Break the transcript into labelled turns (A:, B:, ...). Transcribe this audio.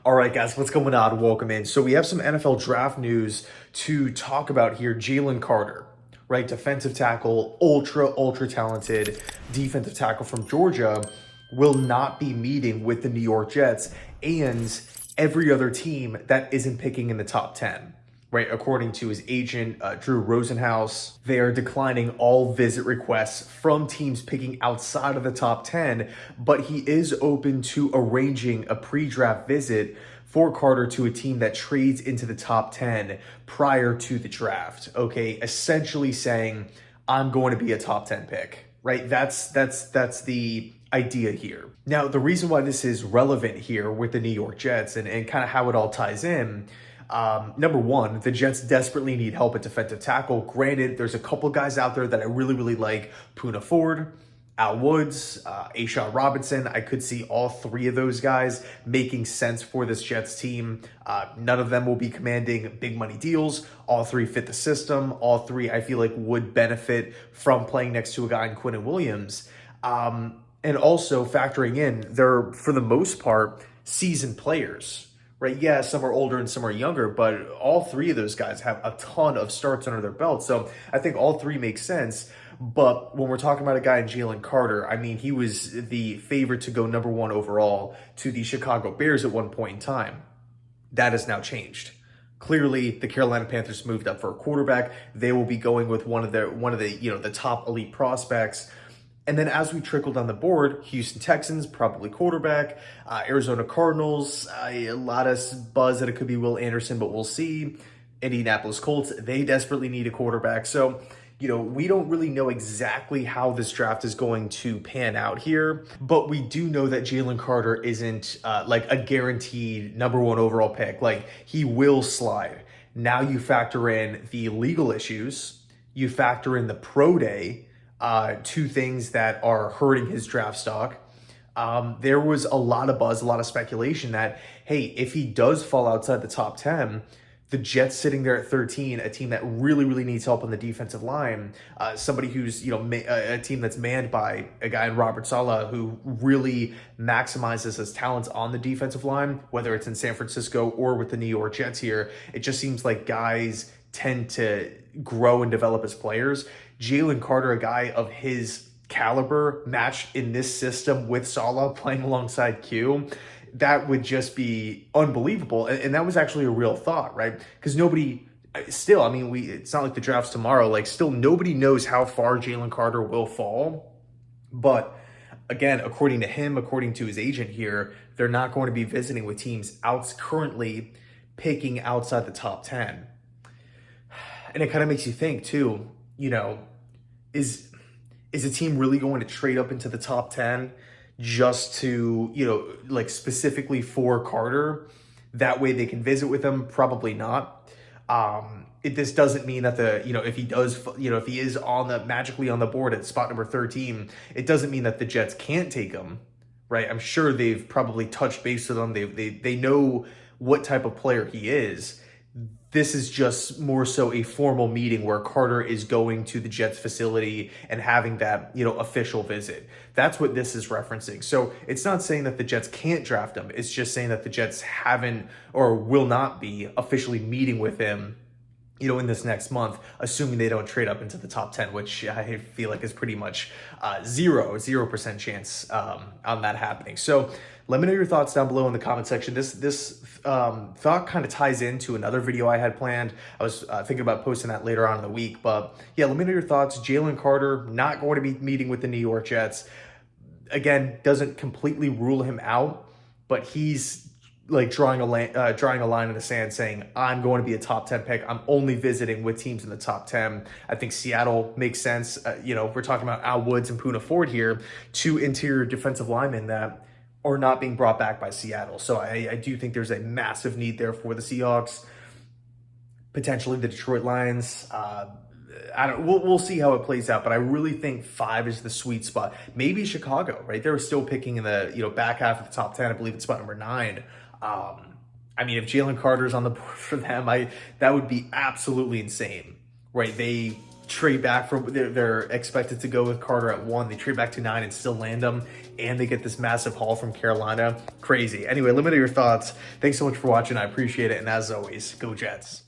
A: All right, guys, what's going on? Welcome in. So we have some NFL draft news to talk about here. Jalen Carter, right? Defensive tackle, ultra talented defensive tackle from Georgia, will not be meeting with the New York Jets and every other team that isn't picking in the top 10. Right, according to his agent, Drew Rosenhaus, they are declining all visit requests from teams picking outside of the top 10, but he is open to arranging a pre-draft visit for Carter to a team that trades into the top 10 prior to the draft. Okay, essentially saying, I'm going to be a top 10 pick, right? That's the idea here. Now, the reason why this is relevant here with the New York Jets and kind of how it all ties in, number one, the Jets desperately need help at defensive tackle. Granted, there's a couple guys out there that I really like. Poona Ford, Al Woods, A'Shawn Robinson. I could see all three of those guys making sense for this Jets team. None of them will be commanding big money deals. All three fit the system. All three, I feel like, would benefit from playing next to a guy in Quinnen Williams. And also factoring in, they're, for the most part, seasoned players. Right, yeah, some are older and some are younger, but all three of those guys have a ton of starts under their belt. So I think all three make sense. But when we're talking about a guy in Jalen Carter, I mean, he was the favorite to go number one overall to the Chicago Bears at one point in time. That has now changed. Clearly, the Carolina Panthers moved up for a quarterback. They will be going with one of the the top elite prospects. And then as we trickle down the board, Houston Texans, probably quarterback, Arizona Cardinals, a lot of buzz that it could be Will Anderson, but we'll see. Indianapolis Colts, they desperately need a quarterback. So, we don't really know exactly how this draft is going to pan out here, but we do know that Jalen Carter isn't like a guaranteed number one overall pick. Like, he will slide. Now you factor in the legal issues, you factor in the pro day, two things that are hurting his draft stock. There was a lot of buzz, a lot of speculation that, hey, if he does fall outside the top 10, the Jets sitting there at 13, a team that really needs help on the defensive line, somebody who's, a team that's manned by a guy in Robert Saleh who really maximizes his talents on the defensive line, whether it's in San Francisco or with the New York Jets here. It just seems like guys tend to grow and develop as players. Jalen Carter, a guy of his caliber, matched in this system with Saleh playing alongside Q, that would just be unbelievable. And that was actually a real thought, right? Because nobody, still, I mean, it's not like the draft's tomorrow. Like, still, nobody knows how far Jalen Carter will fall. But again, according to him, according to his agent here, they're not going to be visiting with teams currently picking outside the top 10. And it kind of makes you think too, is a team really going to trade up into the top 10 just to, like specifically for Carter? That way they can visit with him? Probably not. This doesn't mean that if he does, if he is magically on the board at spot number 13, it doesn't mean that the Jets can't take him, right? I'm sure they've probably touched base with him. They know what type of player he is. This is just more so a formal meeting where Carter is going to the Jets facility and having that, official visit. That's what this is referencing. So it's not saying that the Jets can't draft him. It's just saying that the Jets haven't or will not be officially meeting with him, in this next month, assuming they don't trade up into the top 10, which I feel like is pretty much 0% chance on that happening. So let me know your thoughts down below in the comment section. This thought kind of ties into another video I had planned. I was thinking about posting that later on in the week, but yeah, let me know your thoughts. Jalen Carter not going to be meeting with the New York Jets. Again, doesn't completely rule him out, but he's like drawing a line in the sand saying, I'm going to be a top 10 pick. I'm only visiting with teams in the top 10. I think Seattle makes sense. We're talking about Al Woods and Poona Ford here, two interior defensive linemen that are not being brought back by Seattle. So I do think there's a massive need there for the Seahawks, potentially the Detroit Lions. We'll see how it plays out, but I really think 5 is the sweet spot. Maybe Chicago, right? They were still picking in the back half of the top 10. I believe it's spot number 9. I mean, if Jalen Carter's on the board for them, that would be absolutely insane, right? They trade back for, they're expected to go with Carter at 1. They trade back to 9 and still land him. And they get this massive haul from Carolina. Crazy. Anyway, let me know your thoughts. Thanks so much for watching. I appreciate it. And as always, go Jets.